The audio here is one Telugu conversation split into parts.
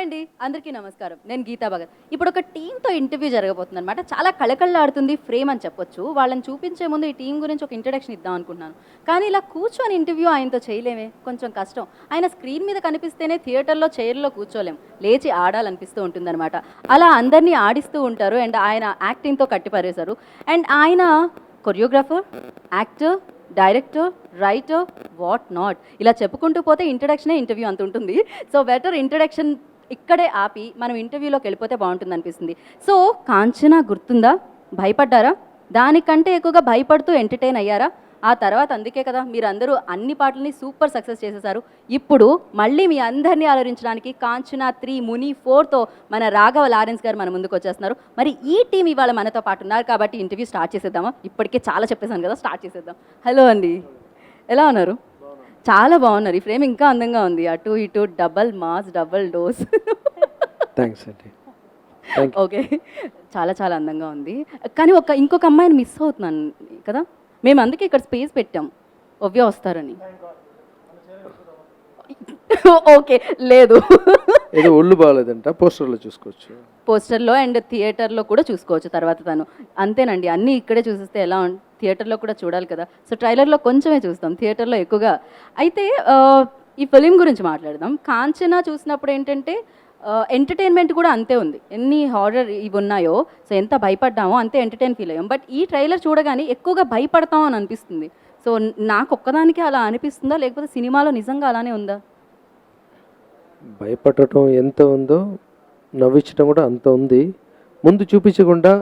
అండి, అందరికీ నమస్కారం. నేను గీతా భగత్. ఇప్పుడు ఒక టీమ్‌తో ఇంటర్వ్యూ జరగబోతుంది అనమాట. చాలా కళకళలాడుతుంది ఫ్రేమ్ అని చెప్పొచ్చు. వాళ్ళని చూపించే ముందు ఈ టీమ్ గురించి ఒక ఇంట్రడక్షన్ ఇద్దాం అనుకుంటున్నాను. కానీ ఇలా కూర్చొని ఇంటర్వ్యూ ఆయనతో చేయలేమే, కొంచెం కష్టం. ఆయన స్క్రీన్ మీద కనిపిస్తేనే థియేటర్‌లో చైర్‌లో కూర్చోలేం. లేచి ఆడాలనిపిస్తూ ఉంటుందన్నమాట. అలా అందరినీ ఆడిస్తూ ఉంటారు అండ్ ఆయన యాక్టింగ్‌తో కట్టిపడేశారు. అండ్ ఆయన choreographer, actor, director, writer, what not ఇలా చెప్పుకుంటూ పోతే ఇంట్రడక్షనే ఇంటర్వ్యూ అంత ఉంటుంది. సో బెటర్ ఇంట్రడక్షన్ ఇక్కడే ఆపి మనం ఇంటర్వ్యూలోకి వెళ్ళిపోతే బాగుంటుంది అనిపిస్తుంది. సో కాంచనా గుర్తుందా? భయపడ్డారా? దానికంటే ఎక్కువగా భయపడుతూ ఎంటర్టైన్ అయ్యారా? ఆ తర్వాత అందుకే కదా మీరందరూ అన్ని పాటలని సూపర్ సక్సెస్ చేసేశారు. ఇప్పుడు మళ్ళీ మీ అందరినీ ఆలోచించడానికి కాంచనా 3 ముని 4తో మన రాఘవ లారెన్స్ గారు మన ముందుకు వచ్చేస్తున్నారు. మరి ఈ టీం ఇవాళ మనతో పాటు ఉన్నారు కాబట్టి ఇంటర్వ్యూ స్టార్ట్ చేసేద్దామా? ఇప్పటికే చాలా చెప్పేశాను కదా, స్టార్ట్ చేసేద్దాం. హలో అండి, ఎలా ఉన్నారు? చాలా బాగున్నారు. ఈ ఫ్రేమ్ ఇంకా అందంగా ఉంది. అటు ఇటు double mass, double dose. Thanks అండి. ఓకే, చాలా చాలా అందంగా ఉంది. కానీ ఇంకొక అమ్మాయిని మిస్ అవుతున్నాను కదా. మేము అందుకే ఇక్కడ స్పేస్ పెట్టాం, ఒవ్య వస్తారని. ఓకే, లేదు, ఏదో ఒళ్ళు బాగాలేదంట, పోస్టర్లో చూసుకోవచ్చు. పోస్టర్లో అండ్ థియేటర్లో కూడా చూసుకోవచ్చు తర్వాత తను. అంతేనండి, అన్నీ ఇక్కడే చూసిస్తే ఎలా థియేటర్లో కూడా చూడాలి కదా. సో ట్రైలర్లో కొంచెమే చూస్తాం, థియేటర్లో ఎక్కువగా. అయితే ఈ ఫిలిం గురించి మాట్లాడదాం. కాంచనా చూసినప్పుడు ఏంటంటే ఎంటర్టైన్మెంట్ కూడా అంతే ఉంది. ఎన్ని హారర్ ఇవి ఉన్నాయో, సో ఎంత భయపడ్డామో అంతే ఎంటర్టైన్ ఫీల్ అయ్యాం. బట్ ఈ ట్రైలర్ చూడగానే ఎక్కువగా భయపడతాం అని అనిపిస్తుంది. సో నాకు ఒక్కదానికి అలా అనిపిస్తుందా, లేకపోతే సినిమాలో నిజంగా అలానే ఉందా? భయపడటం ఎంత ఉందో నవ్వించడం కూడా అంత ఉంది. ముందు చూపించకుండా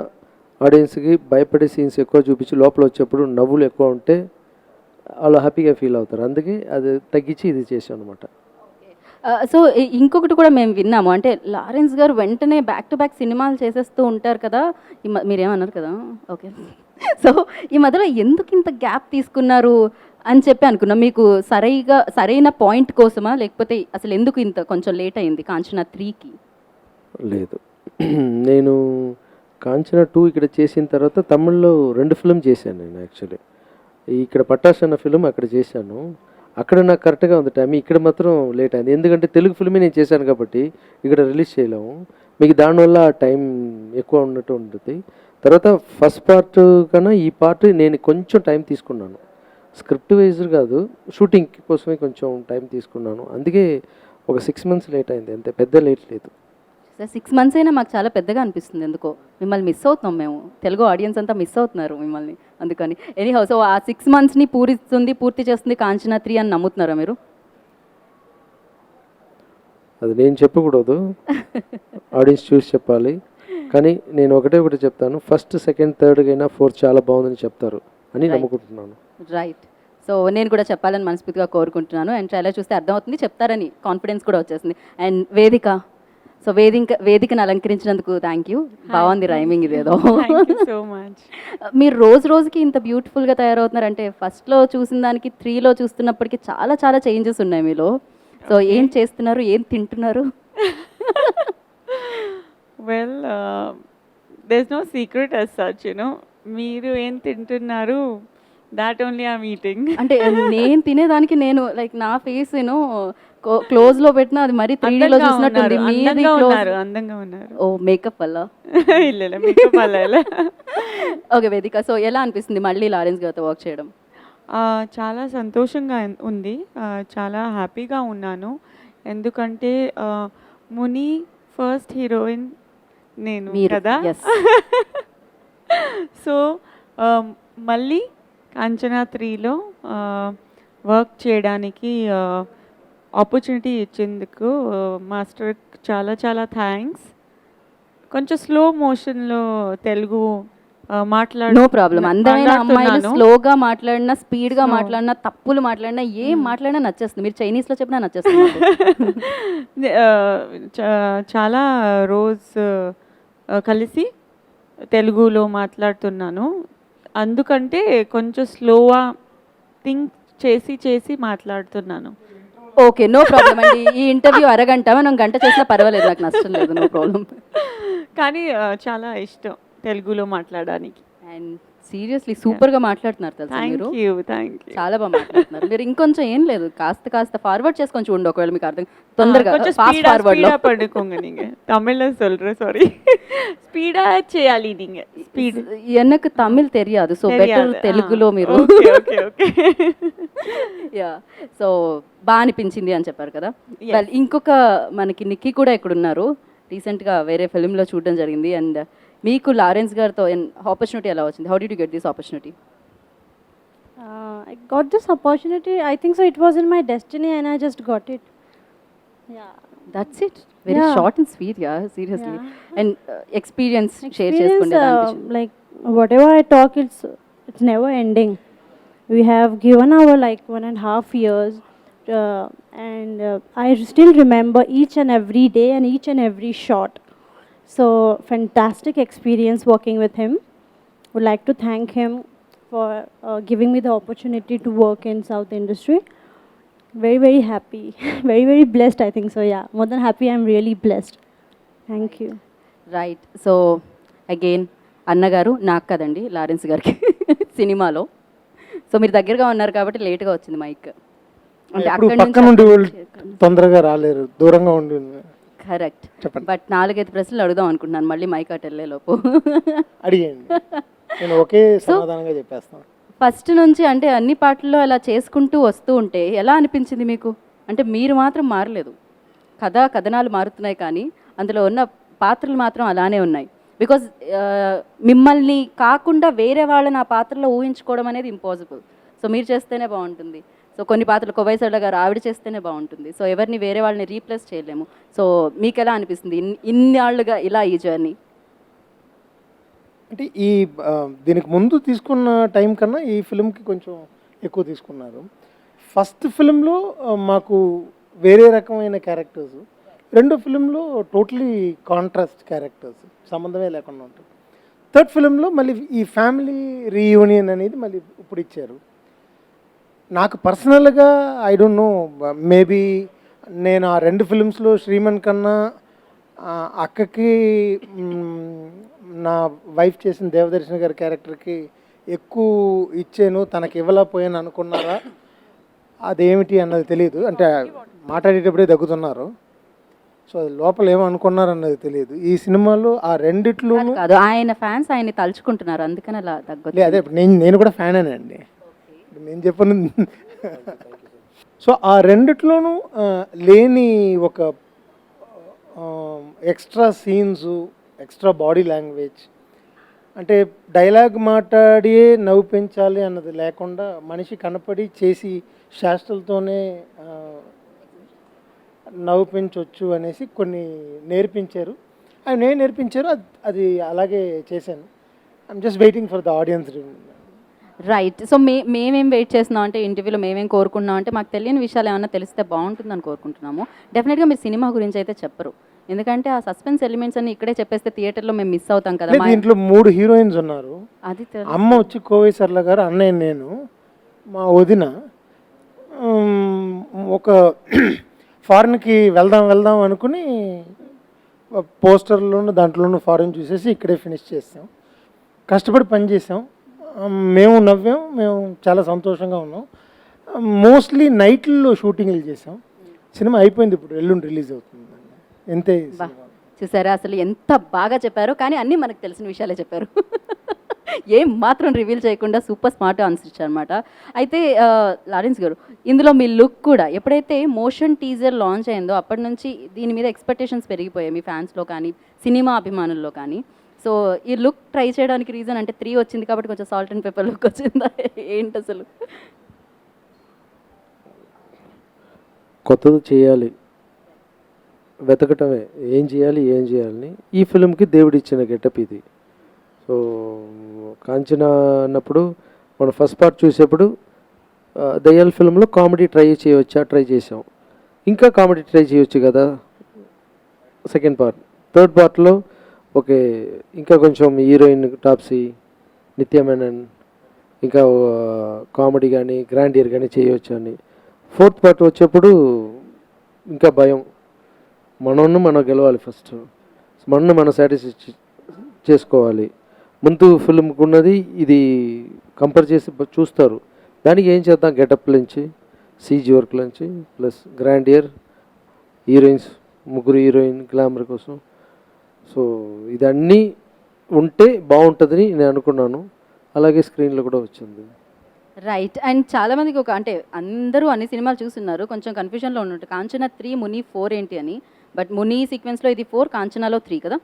ఆడియన్స్కి భయపడే సీన్స్ ఎక్కువ చూపించి లోపల వచ్చేప్పుడు నవ్వులు ఎక్కువ ఉంటే వాళ్ళు హ్యాపీగా ఫీల్ అవుతారు. అందుకే అది తగ్గించి ఇది చేసాం అనమాట. సో ఇంకొకటి కూడా మేము విన్నాము, అంటే లారెన్స్ గారు వెంటనే బ్యాక్ టు బ్యాక్ సినిమాలు చేసేస్తూ ఉంటారు కదా. మీరేమన్నారు కదా. ఓకే, సో ఈ మధ్యలో ఎందుకు ఇంత గ్యాప్ తీసుకున్నారు అని చెప్పి అనుకున్నాం. మీకు సరైన పాయింట్ కోసమా, లేకపోతే అసలు ఎందుకు ఇంత కొంచెం లేట్ అయింది కాంచనా 3కి? లేదు, నేను కాంచనా 2 ఇక్కడ చేసిన తర్వాత తమిళ్లో 2 ఫిల్మ్ చేశాను నేను. యాక్చువల్లీ ఇక్కడ పటాస్ అన్న ఫిల్మ్ అక్కడ చేశాను. అక్కడ నాకు కరెక్ట్గా ఉంది టైం. ఇక్కడ మాత్రం లేట్ అయింది, ఎందుకంటే తెలుగు ఫిల్మే నేను చేశాను కాబట్టి ఇక్కడ రిలీజ్ చేయలేము. మీకు దానివల్ల టైం ఎక్కువ ఉన్నట్టు ఉంటుంది. తర్వాత ఫస్ట్ పార్ట్ కన్నా ఈ పార్ట్ నేను కొంచెం టైం తీసుకున్నాను. స్క్రిప్ట్ వైజ్ కాదు, షూటింగ్ కోసమే కొంచెం టైం తీసుకున్నాను. అందుకే ఒక 6 months లేట్ అయింది, అంతే, పెద్ద లేట్ లేదు. సార్ 6 months అయినా మాకు చాలా పెద్దగా అనిపిస్తుంది. ఎందుకో మిమ్మల్ని మిస్ అవుతున్నాం మేము, తెలుగు ఆడియన్స్ అంతా మిస్ అవుతున్నారు మిమ్మల్ని. అందుకని ఎనీహౌ, సో ఆ 6 monthsని పూర్తి చేస్తుంది కాంచనా 3 అని నమ్ముతున్నారా మీరు? అది నేను చెప్పకూడదు, ఆడియన్స్ చూసి చెప్పాలి. కానీ నేను ఒకటి చెప్తాను, ఫస్ట్, సెకండ్, థర్డ్ అయినా 4th చాలా బాగుందని చెప్తారు అని నమ్ముకుంటున్నాను. రైట్. సో నేను కూడా చెప్పాలని మనస్ఫూర్తిగా కోరుకుంటున్నాను. అండ్ ట్రైలర్ చూస్తే అర్థమవుతుంది, చెప్తారని కాన్ఫిడెన్స్ కూడా వచ్చేసింది. అండ్ వేదిక, సో వేదికను అలంకరించినందుకు థ్యాంక్ యూ. బాగుంది రైమింగ్ ఇదేదో. So much. మీరు రోజుకి ఇంత బ్యూటిఫుల్గా తయారవుతున్నారంటే ఫస్ట్లో చూసిన దానికి 3లో చూస్తున్నప్పటికీ చాలా చాలా చేంజెస్ ఉన్నాయి మీలో. సో ఏం చేస్తున్నారు, ఏం తింటున్నారు? Well, there's no secret as such, మీరు ఏం తింటున్నారు, దాట్ ఓన్లీ ఐమ్ ఈటింగ్. అంటే నేను తినేదానికి నేను లైక్ నా ఫేస్ క్లోజ్ లో పెట్టినా అది మరి 3Dలో చూసినట్టుంది. అందంగా ఉన్నారు. ఓ మేకప్ వల్ల? ಇಲ್ಲ మేకప్ వల్ల. ఓకే వేదిక, సో ఎలా అనిపిస్తుంది మళ్ళీ లారెన్స్ గారితో వర్క్ చేయడం? చాలా సంతోషంగా ఉంది, చాలా హ్యాపీగా ఉన్నాను. ఎందుకంటే ముని ఫస్ట్ హీరోయిన్ నేను కదా. సో మళ్ళీ కాంచనా 3లో వర్క్ చేయడానికి ఆపర్చునిటీ ఇచ్చేందుకు మాస్టర్ చాలా చాలా థ్యాంక్స్. కొంచెం స్లో మోషన్లో తెలుగు నో ప్రాబ్లం. అందమైన అమ్మాయిలు స్లోగా మాట్లాడినా, స్పీడ్గా మాట్లాడినా, తప్పులు మాట్లాడినా, ఏం మాట్లాడినా నచ్చేస్తుంది. మీరు చైనీస్లో చెప్పినా నచ్చేస్తుంది. చాలా రోజు కలిసి తెలుగులో మాట్లాడుతున్నాను, అందుకంటే కొంచెం స్లోగా థింక్ చేసి మాట్లాడుతున్నాను. ఓకే, నో ప్రాబ్లం అండి. ఈ ఇంటర్వ్యూ అరగంట, మనం గంట చేసినా పర్వాలేదు, నాకు నష్టం లేదు, నో ప్రాబ్లం. కానీ చాలా ఇష్టం తెలుగులో మాట్లాడడానికి. అండ్ సీరియస్లీ సూపర్గా మాట్లాడుతున్నారు తెలుసా మీరు. Thank you. చాలా బాగా మాట్లాడుతున్నారు మీరు. ఇంకొంచెం ఏం లేదు, కాస్త ఫార్వర్డ్ చేసుకొని చూడండి ఒకవేళ మీకు అర్థం తొందరగా கொஞ்சம் ఫాస్ట్ ஸ்பீடா ఫార్వర్డ్ లో. ஸ்பீடா பண்ணுங்க நீங்க. தமிழ்ல சொல்றேன், சாரி. ஸ்பீடா చేయాలి நீங்க. స్పీడ్ எனக்கு தமிழ் தெரியாது, సో బెటర్ తెలుగులో మీరు. Okay okay okay. Yeah, so బాగా అనిపించింది అని చెప్పారు కదా. Well, ఇంకొక మనకి నిక్కీ కూడా ఇక్కడ ఉన్నారు, రీసెంట్గా వేరే ఫిల్మ్లో చూడడం జరిగింది. అండ్ మీకు లారెన్స్ గారితో ఆపర్చునిటీ ఎలా వచ్చింది? How did you get this opportunity? I got this opportunity. I think so. It was in my destiny, and I just got it. Yeah. That's it, very Yeah. Short and sweet. Yeah, seriously. Yeah. And experience share Experience, చేసుకుంటే like whatever I talk, it's never ending. We have given our like 1.5 years, and I still remember each and every day and each and every shot. So fantastic experience working with him. Would like to thank him for giving me the opportunity to work in South industry. Very very happy, very very blessed. I think so. Yeah, more than happy. I'm really blessed. Thank you. Right. So again అన్నగారు నాకు కదండి, లారెన్స్ గారికి సినిమాలో. సో మీరు దగ్గరగా ఉన్నారు కాబట్టి లేట్గా వచ్చింది మైక్. అంటే ఇప్పుడు అక్కడి పక్క నుండి వాళ్ళు తొందరగా రాలేరు, దూరంగా ఉండి కరెక్ట్. చెప్పండి. బట్ 4-5 ప్రశ్నలు అడుగుదాం అనుకుంటున్నాను మళ్ళీ మైక్ అటు వెళ్ళే లోపు. అడిగేయండి, నేను ఒకే సమాధానంగా చెప్పేస్తాను. ఫస్ట్ నుంచి అంటే అన్ని పాటల్లో అలా చేసుకుంటూ వస్తూ ఉంటే ఎలా అనిపించింది మీకు? అంటే మీరు మాత్రం మారలేదు, కథనాలు మారుతున్నాయి కానీ అందులో ఉన్న పాత్రలు మాత్రం అలానే ఉన్నాయి. బికాజ్ మిమ్మల్ని కాకుండా వేరే వాళ్ళని ఆ పాత్రలో ఊహించుకోవడం అనేది ఇంపాసిబుల్. సో మీరు చేస్తేనే బాగుంటుంది. సో కొన్ని పాత్రలు కొవైసళ్ళ గారు ఆవిడ చేస్తేనే బాగుంటుంది. సో ఎవరిని వేరే వాళ్ళని రీప్లేస్ చేయలేము. సో మీకు ఎలా అనిపిస్తుంది ఇన్నాళ్ళుగా ఇలా ఈ జర్నీ? అంటే ఈ దీనికి ముందు తీసుకున్న టైం కన్నా ఈ ఫిల్మ్కి కొంచెం ఎక్కువ తీసుకున్నారు. ఫస్ట్ ఫిల్మ్లో మాకు వేరే రకమైన క్యారెక్టర్స్, రెండో ఫిల్మ్లో టోటలీ కాంట్రాస్ట్ క్యారెక్టర్స్, సంబంధమే లేకుండా ఉంటుంది. థర్డ్ ఫిల్మ్లో మళ్ళీ ఈ ఫ్యామిలీ రీయూనియన్ అనేది మళ్ళీ ఇప్పుడు ఇచ్చారు. నాకు పర్సనల్గా ఐ డోంట్ నో, మేబీ నేను ఆ 2 ఫిల్మ్స్లో శ్రీమన్ కన్నా అక్కకి నా వైఫ్ చేసిన దేవదర్శన్ గారి క్యారెక్టర్కి ఎక్కువ ఇచ్చాను, తనకి ఇవ్వలేకపోయాను అనుకున్నారా అదేమిటి అన్నది తెలియదు. అంటే మాట్లాడేటప్పుడే దగ్గుతున్నారు, సో అది లోపల ఏమో అనుకున్నారు అన్నది తెలియదు. ఈ సినిమాలో ఆ రెండిట్లోనూ కాదు, ఆయన ఫ్యాన్స్ ఆయన్ని తలుచుకుంటున్నారు అందుకని అలా తగ్గదు. అదే నేను కూడా ఫ్యాన్ అండి, నేను చెప్పను. సో ఆ రెండిట్లోనూ లేని ఒక extra scenes, extra body language, అంటే డైలాగ్ మాట్లాడి నవ్వు పెంచాలి అన్నది లేకుండా మనిషి కనపడి చేసి శాస్త్రాలతోనే నవ్వు పెంచవచ్చు అనేసి కొన్ని నేర్పించారు. అవి నేర్పించారు, అది అలాగే చేశాను. I'm just waiting for the audience. Right. So మేమేం వెయిట్ చేస్తున్నాం అంటే ఇంటర్వ్యూలో మేమేం కోరుకున్నాం అంటే మాకు తెలియని విషయాలు ఏమైనా తెలిస్తే బాగుంటుందని కోరుకుంటున్నాము. డెఫినెట్గా మీరు సినిమా గురించి అయితే చెప్పరు, ఎందుకంటే ఆ సస్పెన్స్ ఎలిమెంట్స్ అన్ని ఇక్కడే చెప్పేస్తే థియేటర్లో మేము మిస్ అవుతాం కదా. దీంట్లో 3 హీరోయిన్స్ ఉన్నారు. అది అమ్మ వచ్చి కోవై సర్ల గారు, అన్నయ్య నేను, మా వదిన. ఒక ఫారిన్కి వెళ్దాం అనుకుని పోస్టర్లోను దాంట్లోనూ ఫారిన్ చూసేసి ఇక్కడే ఫినిష్ చేసాం. కష్టపడి పని చేసాం, మేము నవ్వాం, మేము చాలా సంతోషంగా ఉన్నాం. మోస్ట్లీ నైట్లో షూటింగ్లు చేసాం. సినిమా అయిపోయింది, ఇప్పుడు ఎల్లుండి రిలీజ్ అవుతుంది. ఎంతే చూసారా అసలు ఎంత బాగా చెప్పారో, కానీ అన్నీ మనకు తెలిసిన విషయాలే చెప్పారు. ఏం మాత్రం రివీల్ చేయకుండా సూపర్ స్మార్ట్ ఆన్సర్ ఇచ్చారనమాట. అయితే లారెన్స్ గారు, ఇందులో మీ లుక్ కూడా ఎప్పుడైతే మోషన్ టీజర్ లాంచ్ అయిందో అప్పటి నుంచి దీని మీద ఎక్స్పెక్టేషన్స్ పెరిగిపోయాయి మీ ఫ్యాన్స్లో కానీ సినిమా అభిమానుల్లో కానీ. సో ఈ లుక్ ట్రై చేయడానికి రీజన్ అంటే 3 వచ్చింది కాబట్టి కొంచెం సాల్ట్ అండ్ పెప్పర్ లుక్ వచ్చిందా ఏంటి అసలు? కొత్తది చేయాలి, వెతకటమే ఏం చేయాలని. ఈ ఫిల్మ్కి దేవుడు ఇచ్చిన గెటప్ ఇది. సో కాంచన అన్నప్పుడు మనం ఫస్ట్ పార్ట్ చూసేప్పుడు దయ్యాల ఫిల్మ్లో కామెడీ ట్రై చేసాం, ఇంకా కామెడీ ట్రై చేయొచ్చు కదా. సెకండ్ పార్ట్, థర్డ్ పార్ట్లో ఓకే ఇంకా కొంచెం హీరోయిన్ టాప్సీ, నిత్య మేనన్, ఇంకా కామెడీ కానీ గ్రాండియర్ కానీ చేయవచ్చు అని. ఫోర్త్ పార్ట్ వచ్చేప్పుడు ఇంకా భయం, మనం గెలవాలి, ఫస్ట్ మనం సాటిస్ఫై చేసుకోవాలి. ముందు ఫిల్మ్కి ఉన్నది ఇది కంపేర్ చేసి చూస్తారు. దానికి ఏం చేద్దాం, గెటప్ నుంచి సీజీ వర్క్ నుంచి ప్లస్ గ్రాండ్ ఇయర్ హీరోయిన్స్, ముగ్గురు హీరోయిన్ గ్లామర్ కోసం. సో ఇదన్నీ ఉంటే బాగుంటుందని నేను అనుకున్నాను. అలాగే స్క్రీన్లో కూడా వచ్చింది. రైట్. అండ్ చాలా మందికి ఒక అంటే అందరూ అన్ని సినిమాలు చూస్తున్నారు, కొంచెం కన్ఫ్యూజన్లో ఉన్నట్టు కాంచనా 3 ముని 4 ఏంటి అని. బట్ ముని సీక్వెన్స్లో ఇది 4, కాంచనాలో 3 కదా,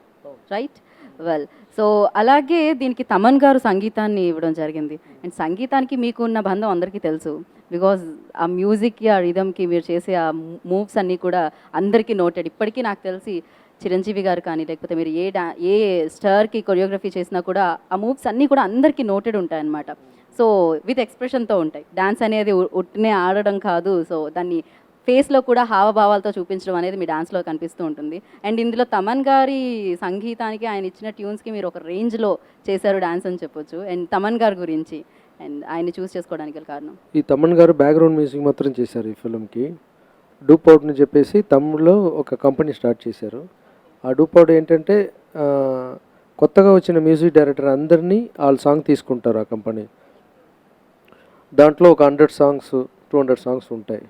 రైట్? వెల్, సో అలాగే దీనికి తమన్ గారు సంగీతాన్ని ఇవ్వడం జరిగింది. అండ్ సంగీతానికి మీకు ఉన్న బంధం అందరికీ తెలుసు, బికాజ్ ఆ మ్యూజిక్కి ఆ రిథమ్కి మీరు చేసే ఆ మూవ్స్ అన్నీ కూడా అందరికీ నోటెడ్. ఇప్పటికీ నాకు తెలిసి చిరంజీవి గారు కానీ లేకపోతే మీరు ఏ స్టార్కి కొరియోగ్రఫీ చేసినా కూడా ఆ మూవ్స్ అన్నీ కూడా అందరికీ నోటెడ్ ఉంటాయన్నమాట. సో విత్ ఎక్స్ప్రెషన్తో ఉంటాయి. డాన్స్ అనేది ఉట్టినే ఆడడం కాదు, సో దాన్ని ఫేస్లో కూడా హావభావాలతో చూపించడం అనేది మీ డాన్స్లో కనిపిస్తూ ఉంటుంది. అండ్ ఇందులో తమన్ గారి సంగీతానికి ఆయన ఇచ్చిన ట్యూన్స్కి మీరు ఒక రేంజ్లో చేశారు డాన్స్ అని చెప్పొచ్చు. అండ్ తమన్ గారి గురించి అండ్ ఆయన్ని చూస్ చేసుకోవడానికి గల కారణం? ఈ తమన్ గారు బ్యాక్గ్రౌండ్ మ్యూజిక్ మాత్రం చేశారు ఈ ఫిల్మ్కి. డూపౌట్ని చెప్పేసి తమిళ్లో ఒక కంపెనీ స్టార్ట్ చేశారు. ఆ డూపౌట్ ఏంటంటే కొత్తగా వచ్చిన మ్యూజిక్ డైరెక్టర్ అందరినీ వాళ్ళ సాంగ్ తీసుకుంటారు ఆ కంపెనీ. దాంట్లో ఒక 100 సాంగ్స్ 200 సాంగ్స్ ఉంటాయి.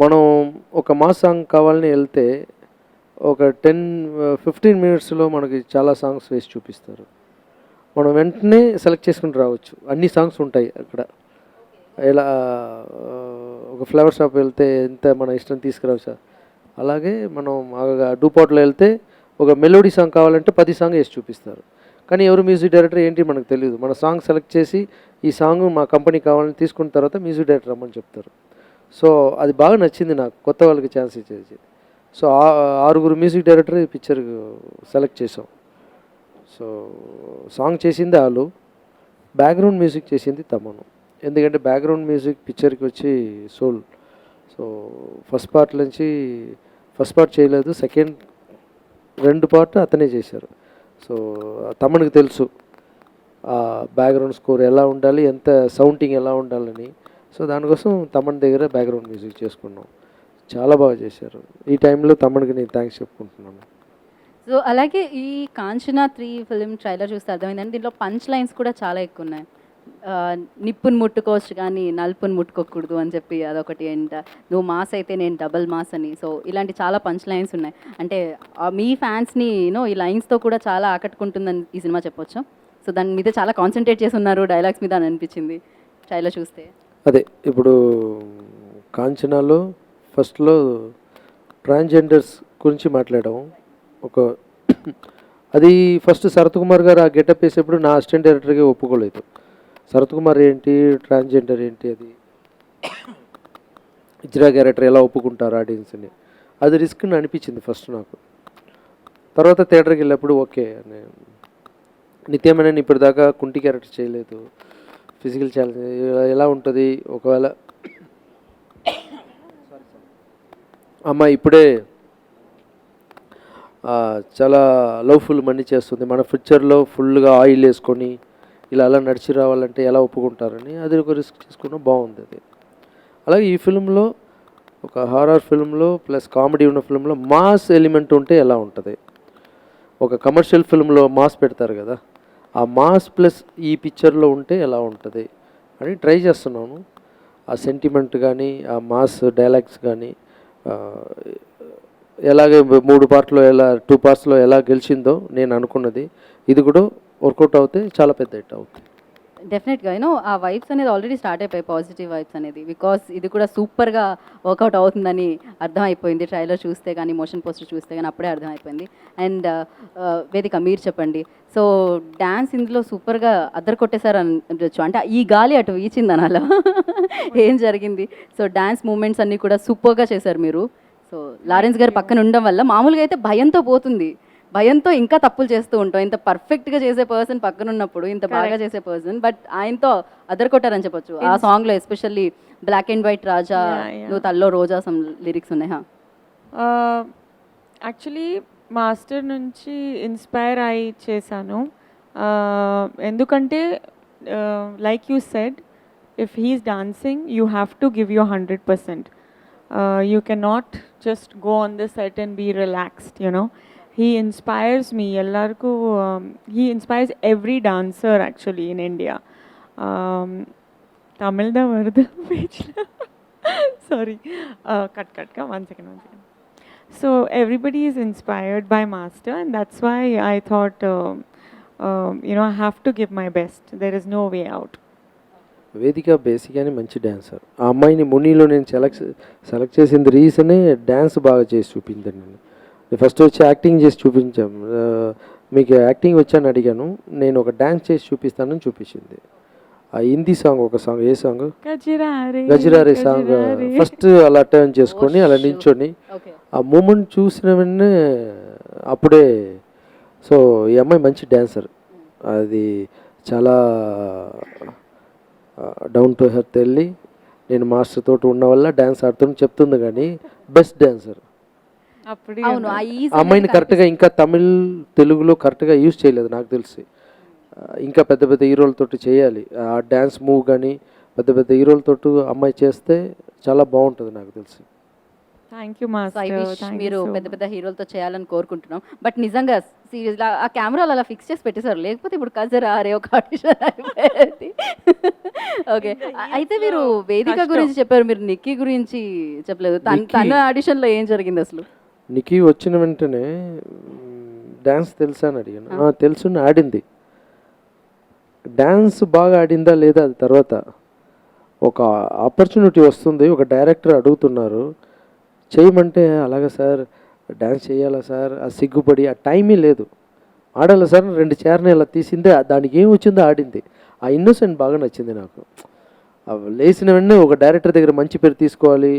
మనం ఒక మాస్ సాంగ్ కావాలని వెళ్తే ఒక 10-15 మినిట్స్లో మనకి చాలా సాంగ్స్ వేసి చూపిస్తారు. మనం వెంటనే సెలెక్ట్ చేసుకుని రావచ్చు. అన్ని సాంగ్స్ ఉంటాయి అక్కడ. ఎలా ఒక ఫ్లవర్ షాప్ వెళ్తే ఎంత మన ఇష్టం తీసుకురావచ్చు, అలాగే మనం డూపాట్లో వెళ్తే ఒక మెలోడీ సాంగ్ కావాలంటే 10 సాంగ్ వేసి చూపిస్తారు. కానీ ఎవరు మ్యూజిక్ డైరెక్టర్ ఏంటి మనకు తెలియదు. మన సాంగ్ సెలెక్ట్ చేసి ఈ సాంగ్ మా కంపెనీ కావాలని తీసుకున్న తర్వాత మ్యూజిక్ డైరెక్టర్ రమ్మని చెప్తారు. సో అది బాగా నచ్చింది నాకు, కొత్త వాళ్ళకి ఛాన్స్ ఇచ్చేది. సో 6 మ్యూజిక్ డైరెక్టర్ ఈ పిక్చర్ సెలెక్ట్ చేసాం. సో సాంగ్ చేసింది వాళ్ళు, బ్యాక్గ్రౌండ్ మ్యూజిక్ చేసింది తమను. ఎందుకంటే బ్యాక్గ్రౌండ్ మ్యూజిక్ పిక్చర్కి వచ్చి సోల్. సో ఫస్ట్ పార్ట్ చేయలేదు, సెకండ్ 2 పార్ట్ అతనే చేశారు. సో తమనికి తెలుసు ఆ బ్యాక్గ్రౌండ్ స్కోర్ ఎలా ఉండాలి, ఎంత సౌండింగ్ ఎలా ఉండాలని. సో దానికోసం తమన్ దగ్గర బ్యాక్గ్రౌండ్ మ్యూజిక్ చేసుకున్నాం. చాలా బాగా చేశారు. ఈ టైంలో తమన్కి నేను థ్యాంక్స్ చెప్పుకుంటున్నాను. సో అలాగే ఈ కాంచనా 3 ఫిలిం ట్రైలర్ చూస్తే అర్థమైందండి, దీంట్లో పంచ్ లైన్స్ కూడా చాలా ఎక్కువ ఉన్నాయి. నిప్పుని ముట్టుకోవచ్చు కానీ నలుపుని ముట్టుకోకూడదు అని చెప్పి అదొకటి. అండ్ నువ్వు మాస్ అయితే నేను డబల్ మాస్ అని. సో ఇలాంటి చాలా పంచ్ లైన్స్ ఉన్నాయి. అంటే మీ ఫ్యాన్స్ని ఈ లైన్స్తో కూడా చాలా ఆకట్టుకుంటుందని ఈ సినిమా చెప్పొచ్చు. సో దాని మీద చాలా కాన్సన్ట్రేట్ చేసి ఉన్నారు డైలాగ్స్ మీద అని అనిపించింది ట్రైలర్ చూస్తే. అదే ఇప్పుడు కాంచనాలో ఫస్ట్లో ట్రాన్స్జెండర్స్ గురించి మాట్లాడాము. అది ఫస్ట్ శరత్ కుమార్ గారు ఆ గెటప్ వేసేప్పుడు నా అసిస్టెంట్ డైరెక్టర్గా ఒప్పుకోలేదు. శరత్ కుమార్ ఏంటి, ట్రాన్స్జెండర్ ఏంటి, అది ఇజ్రా క్యారెక్టర్ ఎలా ఒప్పుకుంటారు ఆడియన్స్ని, అది రిస్క్ అని అనిపించింది ఫస్ట్ నాకు. తర్వాత థియేటర్కి వెళ్ళినప్పుడు ఓకే అని. నిత్యమైన ఇప్పటిదాకా కుంటి క్యారెక్టర్ చేయలేదు, ఫిజికల్ ఛాలెంజ్ ఎలా ఉంటుంది, ఒకవేళ అమ్మ ఇప్పుడే చాలా లవ్ఫుల్ మనీ చేస్తుంది, మన ఫ్యూచర్లో ఫుల్గా ఆయిల్ వేసుకొని ఇలా అలా నడిచి రావాలంటే ఎలా ఒప్పుకుంటారని అది ఒక రిస్క్ తీసుకున్నా బాగుంది అది. అలాగే ఈ ఫిల్మ్లో ఒక హారర్ ఫిల్మ్లో ప్లస్ కామెడీ ఉన్న ఫిల్మ్లో మాస్ ఎలిమెంట్ ఉంటే ఎలా ఉంటుంది. ఒక కమర్షియల్ ఫిల్మ్లో మాస్ పెడతారు కదా, ఆ మాస్ ప్లస్ ఈ పిక్చర్లో ఉంటే ఎలా ఉంటుంది అని ట్రై చేస్తున్నాను. ఆ సెంటిమెంట్ కానీ ఆ మాస్ డైలాగ్స్ కానీ ఎలాగే 3 పార్ట్లో ఎలా 2 పార్ట్స్లో ఎలా గెలిచిందో నేను అనుకున్నది, ఇది కూడా వర్కౌట్ అవుతే చాలా పెద్ద హిట్ అవుతుంది. డెఫినెట్గా ఆ వైబ్స్ అనేది ఆల్రెడీ స్టార్ట్ అయిపోయి, పాజిటివ్ వైబ్స్ అనేది. బికాస్ ఇది కూడా సూపర్గా వర్కౌట్ అవుతుందని అర్థమైపోయింది ట్రైలర్ చూస్తే కానీ, మోషన్ పోస్టర్ చూస్తే కానీ అప్పుడే అర్థమైపోయింది. అండ్ వేదిక మీరు చెప్పండి. సో డ్యాన్స్ ఇందులో సూపర్గా అద్దరు కొట్టేశారు అనొచ్చు. అంటే ఈ గాలి అటు వీచిందని అలా ఏం జరిగింది? సో డ్యాన్స్ మూమెంట్స్ అన్నీ కూడా సూపర్గా చేశారు మీరు. సో లారెన్స్ గారు పక్కన ఉండడం వల్ల మామూలుగా అయితే భయంతో పోతుంది, భయంతో ఇంకా తప్పులు చేస్తూ ఉంటాం. ఇంత పర్ఫెక్ట్గా చేసే పర్సన్ పక్కన ఉన్నప్పుడు ఇంత బాగా చేసే పర్సన్, బట్ ఆయనతో అదర్ కొట్టారని చెప్పొచ్చు. ఆ సాంగ్లో ఎస్పెషల్లీ బ్లాక్ అండ్ వైట్ రాజా, నువ్వు తల్లో రోజా సమ్ లిరిక్స్ ఉన్నాయి. యాక్చువల్లీ మాస్టర్ నుంచి ఇన్స్పైర్ అయి చేశాను. ఎందుకంటే like you said, if he's dancing you have to give your 100%. You cannot just go on the set and be relaxed, he inspires me. Ellarku, he inspires every dancer actually in India. Tamil da varudhu page. Sorry. Cut. One second. So everybody is inspired by Master, and that's why I thought, I have to give my best. There is no way out. వేదిక బేసిక్గానే మంచి డ్యాన్సర్. ఆ అమ్మాయిని మునిలో నేను సెలెక్ట్ చేసింది రీజనే డ్యాన్స్ బాగా చేసి చూపించాను. నేను ఫస్ట్ వచ్చి యాక్టింగ్ చేసి చూపించాం. మీకు యాక్టింగ్ వచ్చాను అడిగాను, నేను ఒక డ్యాన్స్ చేసి చూపిస్తానని చూపించింది. ఆ హిందీ సాంగ్, ఒక సాంగ్, ఏ సాంగ్, గజిరారే సాంగ్, ఫస్ట్ అలా టర్న్ చేసుకొని అలా నిల్చొని ఓకే. ఆ మూమెంట్ చూసిన వెంటనే అప్పుడే సో ఈ అమ్మాయి మంచి డ్యాన్సర్. అది చాలా డౌన్ టు హెర్త్ వెళ్ళి నేను మాస్టర్ తోటి ఉన్న వల్ల డ్యాన్స్ ఆడుతుని చెప్తుంది, కానీ బెస్ట్ డ్యాన్సర్. అవును, ఆ ఈజీ అమ్మాయిని కరెక్ట్గా ఇంకా తమిళ్ తెలుగులో కరెక్ట్గా యూజ్ చేయలేదు నాకు తెలిసి. ఇంకా పెద్ద పెద్ద హీరోలతోటి చేయాలి ఆ డ్యాన్స్ మూవ్, కానీ పెద్ద పెద్ద హీరోలతోటి అమ్మాయి చేస్తే చాలా బాగుంటుంది నాకు తెలిసి. Thank you, so Master. I wish Thank మీరు you so పెద్ద much. పెద్ద హీరోలతో చేయాలని కోరుకుంటున్నాం. బట్ నిజంగా సీరియస్ ఆ కెమెరాలు అలా ఫిక్స్ చేసి పెట్టేశారు, లేకపోతే ఇప్పుడు కజరా అరే ఒక ఆడిషన్ అయిపోయేది. ఓకే, అయితే మీరు వేదిక కష్టం. గురించి చెప్పారు, మీరు నిక్కీ గురించి చెప్పలేదు. తన ఆడిషన్లో ఏం జరిగింది అసలు? నికి వచ్చిన వెంటనే డ్యాన్స్ తెలుసా అని అడిగాను. తెలుసు, ఆడింది. డ్యాన్స్ బాగా ఆడిందా లేదా అది తర్వాత. ఒక ఆపర్చునిటీ వస్తుంది, ఒక డైరెక్టర్ అడుగుతున్నారు చేయమంటే, అలాగా సార్ డ్యాన్స్ చేయాలా సార్, ఆ సిగ్గుపడి ఆ టైమే లేదు, ఆడాలి సార్ 2 చీరని ఇలా తీసిందే, దానికి ఏం వచ్చిందో ఆడింది. ఆ ఇన్నోసెంట్ బాగా నచ్చింది నాకు. లేచిన వెంటనే ఒక డైరెక్టర్ దగ్గర మంచి పేరు తీసుకోవాలి,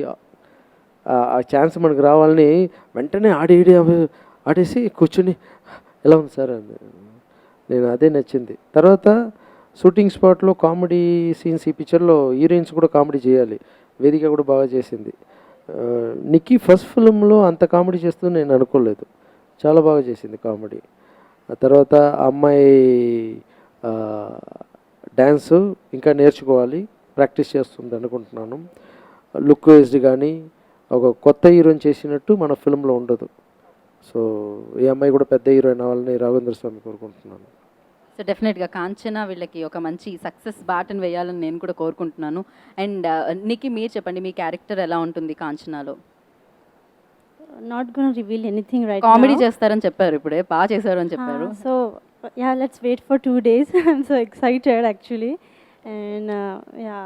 ఆ ఛాన్స్ మనకు రావాలని వెంటనే ఆడేసి కూర్చుని ఎలా ఉంది సార్ అని. నేను అదే నచ్చింది. తర్వాత షూటింగ్ స్పాట్లో కామెడీ సీన్స్, ఈ పిక్చర్లో హీరోయిన్స్ కూడా కామెడీ చేయాలి, వేదిక కూడా బాగా చేసింది. నిక్కీ ఫస్ట్ ఫిల్మ్లో అంత కామెడీ చేస్తూ నేను అనుకోలేదు, చాలా బాగా చేసింది కామెడీ. ఆ తర్వాత ఆ అమ్మాయి డ్యాన్స్ ఇంకా నేర్చుకోవాలి, ప్రాక్టీస్ చేస్తుంది అనుకుంటున్నాను. లుక్ వైజ్డ్ కానీ ఒక కొత్త హీరోయిన్ చేసినట్టు మన ఫిల్మ్లో ఉండదు. సో ఈ అమ్మాయి కూడా పెద్ద హీరోయిన్ అవ్వాలని రాఘవేంద్ర స్వామి కోరుకుంటున్నాను. సో డెఫినెట్గా కాంచన వీళ్ళకి ఒక మంచి సక్సెస్ బాటను వేయాలని నేను కూడా కోరుకుంటున్నాను. అండ్ నీకు మీరు చెప్పండి, మీ క్యారెక్టర్ ఎలా ఉంటుంది కాంచనాలో? Not gonna reveal anything right comedy now. చేస్తారని చెప్పారు, ఇప్పుడే బాగా చేశారు అని చెప్పారు. So yeah, let's wait for 2 days. I'm so excited actually, and yeah,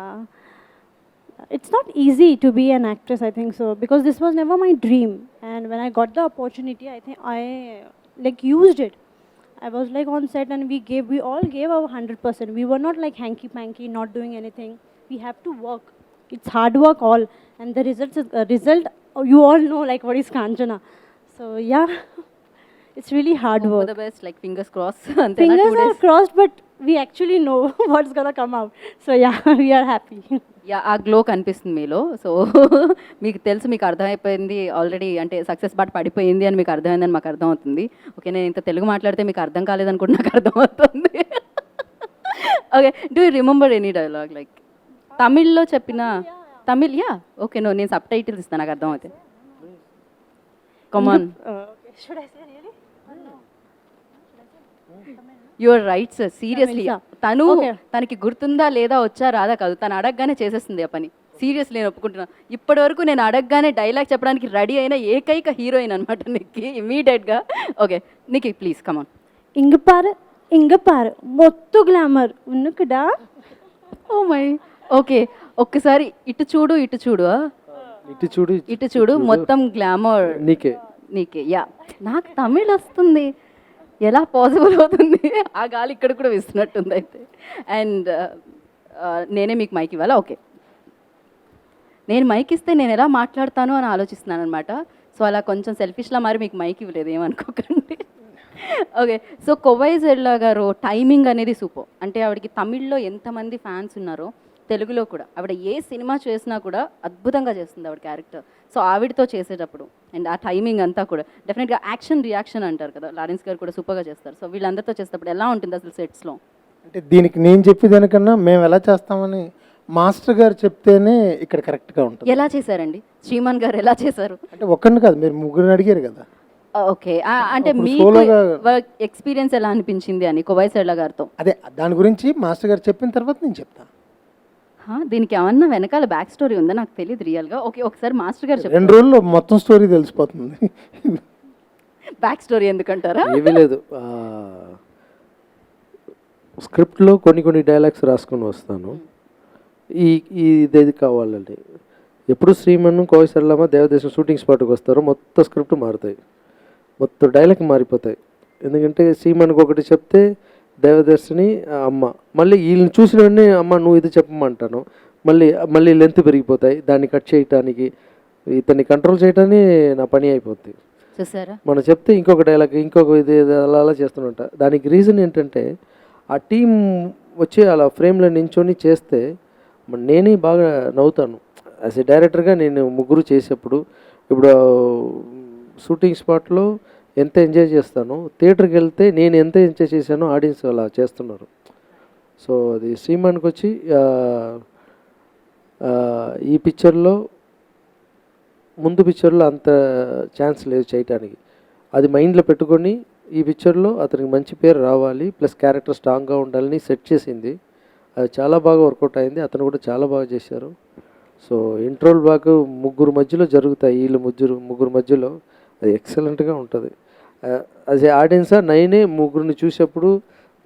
it's not easy to be an actress, I think so, because this was never my dream. And when I got the opportunity, I think I like used it. I was like on set, and we all gave our 100%. We were not like hanky panky, not doing anything. We have to work. It's hard work all, and the result you all know, like what is Kanchana. So yeah, it's really hard work. The best, like fingers cross. Fingers are crossed, but we actually know what's gonna come out. So yeah, we are happy. Yeah, ఆ గ్లో కనిపిస్తుంది మీలో. సో మీకు తెలుసు, మీకు అర్థమైపోయింది ఆల్రెడీ, అంటే సక్సెస్ బాట పడిపోయింది అని మీకు అర్థమైందని మాకు అర్థమవుతుంది. ఓకే, నేను ఇంత తెలుగు మాట్లాడితే మీకు అర్థం కాలేదనుకుంటే నాకు అర్థమవుతుంది. Okay, do you remember any dialogue like తమిళ్లో చెప్పిన? తమిళ్, యా, ఓకే, నేను సబ్ టైటిల్స్ ఇస్తాను, నాకు అర్థమవుతుంది. కమాన్. Okay, should I say really? Your right sir, seriously. తను Okay. తనకి గుర్తుందా లేదా, వచ్చా రాదా కాదు, తను అడగగానే చేసేస్తుంది ఆ పని. సీరియస్లీ నేను ఒప్పుకుంటున్నాను. ఇప్పటి వరకు నేను అడగగానే డైలాగ్ చెప్పడానికి రెడీ అయిన ఏకైక హీరోయిన్ అనమాట నిక్కి, ఇమీడియట్గా. Okay Nikki, please come on. ఇంగపారు మొత్తం గ్లామర్ ఉన్నకుడా. ఓ మై, ఓకే, ఒక్కసారి ఇటు చూడు, ఇటు చూడు, ఇటు చూడు, మొత్తం గ్లామర్ నీకే. నీకే. యా, నాకు తమిళ్ వస్తుంది, ఎలా పాసిబుల్ అవుతుంది? ఆ గాలి ఇక్కడ కూడా వేస్తున్నట్టుంది అయితే. అండ్ నేనే మీకు మైక్ ఇవ్వాలా? ఓకే, నేను మైక్ ఇస్తే నేను ఎలా మాట్లాడతాను అని ఆలోచిస్తున్నాను అనమాట. సో అలా కొంచెం సెల్ఫిష్లా మరి మీకు మైక్ ఇవ్వలేదు, ఏమనుకోకండి. ఓకే, సో కొవై జెడ్లా గారు టైమింగ్ అనేది సూపర్. అంటే ఆవిడకి తమిళ్లో ఎంతమంది ఫ్యాన్స్ ఉన్నారో తెలుగులో కూడా ఆవిడ ఏ సినిమా చేసినా కూడా అద్భుతంగా చేస్తుంది ఆవిడ క్యారెక్టర్. సో ఆవిడతో చేసేటప్పుడు అండ్ ఆ టైమింగ్ అంతా కూడా డెఫినెట్గా యాక్షన్ రియాక్షన్ అంటారు కదా, లారెన్స్ గారు కూడా సూపర్గా చేస్తారు. సో వీళ్ళందరితో చేసేటప్పుడు ఎలా ఉంటుంది అసలు సెట్స్లో? అంటే దీనికి నేను చెప్పేదానికన్నా మేము ఎలా చేస్తామని మాస్టర్ గారు చెప్తేనే ఇక్కడ కరెక్ట్గా ఉంటుంది. ఎలా చేశారండి? శ్రీమాన్ గారు ఎలా చేశారు? అంటే ఒక్కరిని కాదు, మీరు ముగ్గురిని అడిగారు కదా. ఓకే. అంటే అప్పుడు మీకు సోలోగా వర్క్ ఎక్స్‌పీరియన్స్ ఎలా అనిపించింది అని కోవైసర్ల గారితో? అదే దాని గురించి మాస్టర్ గారు చెప్పిన తర్వాత నేను చెప్తా. దీనికి ఏమన్నా వెనకాల బ్యాక్ స్టోరీ ఉందా? నాకు తెలీదు రియల్‌గా. ఓకే. ఒకసారి మాస్టర్ గారు 2 చెప్తారా? రోజుల్లో మొత్తం స్టోరీ తెలిసిపోతుంది. బ్యాక్ స్టోరీ ఎందుకంటారా? ఏమీ లేదు. స్క్రిప్ట్లో కొన్ని డైలాగ్స్ రాసుకొని వస్తాను. ఈ ఇదేది కావాలండి. ఎప్పుడు శ్రీమన్ను కోవిసర్లమ్మ దేవదేశం షూటింగ్ స్పాట్కి వస్తారో మొత్తం స్క్రిప్ట్ మారుతాయి, మొత్తం డైలాగ్ మారిపోతాయి. ఎందుకంటే శ్రీమన్కి ఒకటి చెప్తే దేవదర్శిని అమ్మ మళ్ళీ వీళ్ళని చూసిన వెంటనే అమ్మ నువ్వు ఇది చెప్పమంటాను, మళ్ళీ లెంత్ పెరిగిపోతాయి. దాన్ని కట్ చేయటానికి ఇతన్ని కంట్రోల్ చేయటానికి నా పని అయిపోద్ది. చూసారా? మనం చెప్తే ఇంకొక డైలాగ్ ఇంకొక ఇది అలా చేస్తుంట. దానికి రీజన్ ఏంటంటే ఆ టీం వచ్చి అలా ఫ్రేమ్లో నించొని చేస్తే నేనే బాగా నవ్వుతాను. యాజ్ ఏ డైరెక్టర్గా నేను ముగ్గురు చేసేప్పుడు ఇప్పుడు షూటింగ్ స్పాట్లో ఎంత ఎంజాయ్ చేస్తానో థియేటర్కి వెళ్తే నేను ఎంత ఎంజాయ్ చేశానో ఆడియన్స్ అలా చేస్తున్నారు. సో అది శ్రీమాన్కి వచ్చి ఈ పిక్చర్లో ముందు పిక్చర్లో అంత ఛాన్స్ లేదు చేయటానికి. అది మైండ్లో పెట్టుకొని ఈ పిక్చర్లో అతనికి మంచి పేరు రావాలి ప్లస్ క్యారెక్టర్ స్ట్రాంగ్గా ఉండాలని సెట్ చేసింది. అది చాలా బాగా వర్కౌట్ అయింది. అతను కూడా చాలా బాగా చేశారు. సో ఇంట్రోల్ బాగా ముగ్గురు మధ్యలో జరుగుతాయి. వీళ్ళు ముగ్గురు మధ్యలో అది ఎక్సలెంట్గా ఉంటుంది. యాజ్ ఏ ఆడియన్సా నేనే ముగ్గురిని చూసేప్పుడు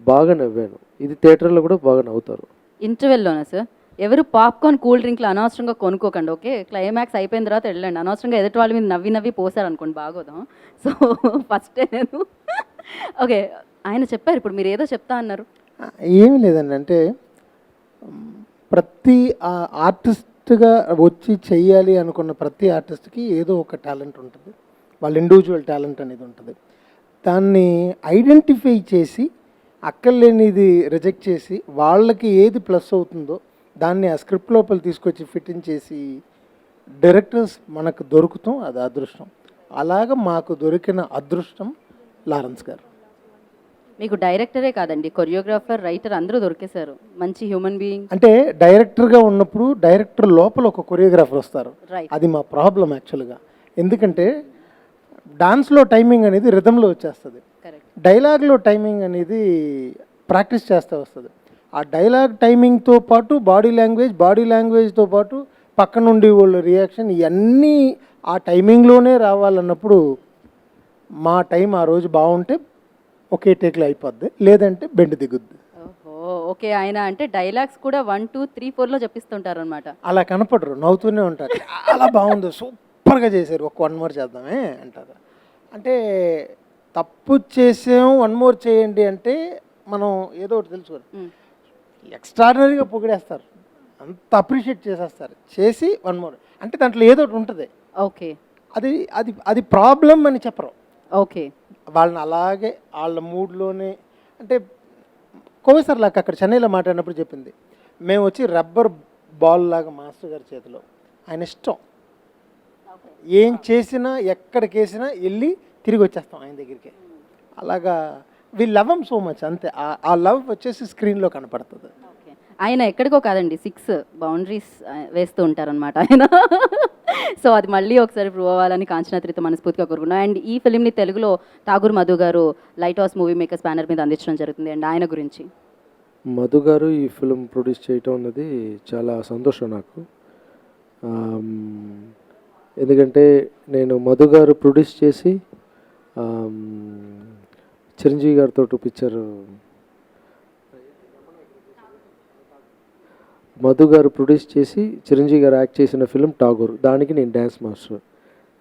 బాగా నవ్వాను. ఇది థియేటర్లో కూడా బాగా నవ్వుతారు. ఇంటర్వెల్‌లోనా సార్? ఎవరు పాప్‌కార్న్, కూల్ డ్రింక్‌లు అనవసరంగా కొనుక్కోకండి. ఓకే. క్లైమాక్స్ అయిపోయిన తర్వాత వెళ్ళండి. అనవసరంగా ఎదుటి వాళ్ళ మీద నవ్వి పోసారనుకోండి బాగోదాం. సో ఫస్టే నేను ఓకే. ఆయన చెప్పారు. ఇప్పుడు మీరు ఏదో చెప్తా అన్నారు. ఏమీ లేదండి. అంటే ప్రతి ఆర్టిస్ట్గా వచ్చి చెయ్యాలి అనుకున్న ప్రతి ఆర్టిస్ట్కి ఏదో ఒక టాలెంట్ ఉంటుంది. వాళ్ళ ఇండివిజువల్ టాలెంట్ అనేది ఉంటుంది. దాన్ని ఐడెంటిఫై చేసి అక్కర్లేనిది రిజెక్ట్ చేసి వాళ్ళకి ఏది ప్లస్ అవుతుందో దాన్ని ఆ స్క్రిప్ట్ లోపల తీసుకొచ్చి ఫిట్టింగ్ చేసి డైరెక్టర్స్ మనకు దొరుకుతాం. అది అదృష్టం. అలాగ మాకు దొరికిన అదృష్టం లారెన్స్ గారు. మీకు డైరెక్టరే కాదండి, కొరియోగ్రాఫర్, రైటర్ అందరూ దొరికేశారు. మంచి హ్యూమన్ బీయింగ్. అంటే డైరెక్టర్గా ఉన్నప్పుడు డైరెక్టర్ లోపల ఒక కొరియోగ్రాఫర్ వస్తారు. రైట్. అది మా ప్రాబ్లం యాక్చువల్గా. ఎందుకంటే డాన్స్లో టైమింగ్ అనేది రిథంలో వచ్చేస్తుంది. కరెక్ట్. డైలాగ్లో టైమింగ్ అనేది ప్రాక్టీస్ చేస్తూ వస్తుంది. ఆ డైలాగ్ టైమింగ్తో పాటు బాడీ లాంగ్వేజ్తో పాటు పక్క నుండి వాళ్ళ రియాక్షన్ ఇవన్నీ ఆ టైమింగ్లోనే రావాలన్నప్పుడు మా టైం ఆ రోజు బాగుంటే ఒకే టేక్లో అయిపోద్ది, లేదంటే బెండ్ దిగుద్ది. ఓహో. ఓకే. ఆయన అంటే డైలాగ్స్ కూడా 1, 2, 3, 4లో చెప్పిస్తుంటారు అనమాట. అలా కనపడరు, నవ్వుతూనే ఉంటారు. చాలా బాగుంది, సూపర్గా చేశారు, ఒక 1 మోర్ చేద్దామే అంటారు. అంటే తప్పు చేసాం 1 మోర్ చేయండి అంటే మనం ఏదో ఒకటి తెలుసుకోవాలి. ఎక్స్ట్రాడినరీగా పొగిడేస్తారు, అంత అప్రిషియేట్ చేసేస్తారు. చేసి 1 మోర్ అంటే దాంట్లో ఏదో ఒకటి ఉంటుంది. ఓకే. అది అది అది ప్రాబ్లం అని చెప్పరు. ఓకే. వాళ్ళని అలాగే వాళ్ళ మూడ్లోనే. అంటే కోవిసర్ లాగా అక్కడ చెన్నైలో మాట్లాడినప్పుడు చెప్పింది, మేము వచ్చి రబ్బర్ బాల్ లాగా మాస్టర్ గారి చేతిలో, ఆయన ఇష్టం ఏం చేసినా ఎక్కడికి వేసినా వెళ్ళి తిరిగి వచ్చేస్తాం ఆయన దగ్గరికి. అలాగా we love him so much. అంతే, ఆ లవ్ వచ్చేసి స్క్రీన్లో కనపడుతుంది. ఓకే. ఆయన ఎక్కడికో కాదండి, 6 బౌండరీస్ వేస్తూ ఉంటారనమాట ఆయన. సో అది మళ్ళీ ఒకసారి ప్రూవ్ అవ్వాలని కాంచనాత్రితో మనస్ఫూర్తిగా కోరుకున్నాం. అండ్ ఈ ఫిల్మ్ని తెలుగులో ఠాగూర్ మధు గారు light house movie makers banner మీద అందించడం జరుగుతుంది. అండ్ ఆయన గురించి మధు గారు ఈ ఫిల్మ్ ప్రొడ్యూస్ చేయటం అన్నది చాలా సంతోషం నాకు. ఎందుకంటే నేను మధు గారు ప్రొడ్యూస్ చేసి చిరంజీవి గారితో పిక్చర్, మధు గారు ప్రొడ్యూస్ చేసి చిరంజీవి గారు యాక్ట్ చేసిన ఫిల్మ్ ఠాగూర్, దానికి నేను డ్యాన్స్ మాస్టర్.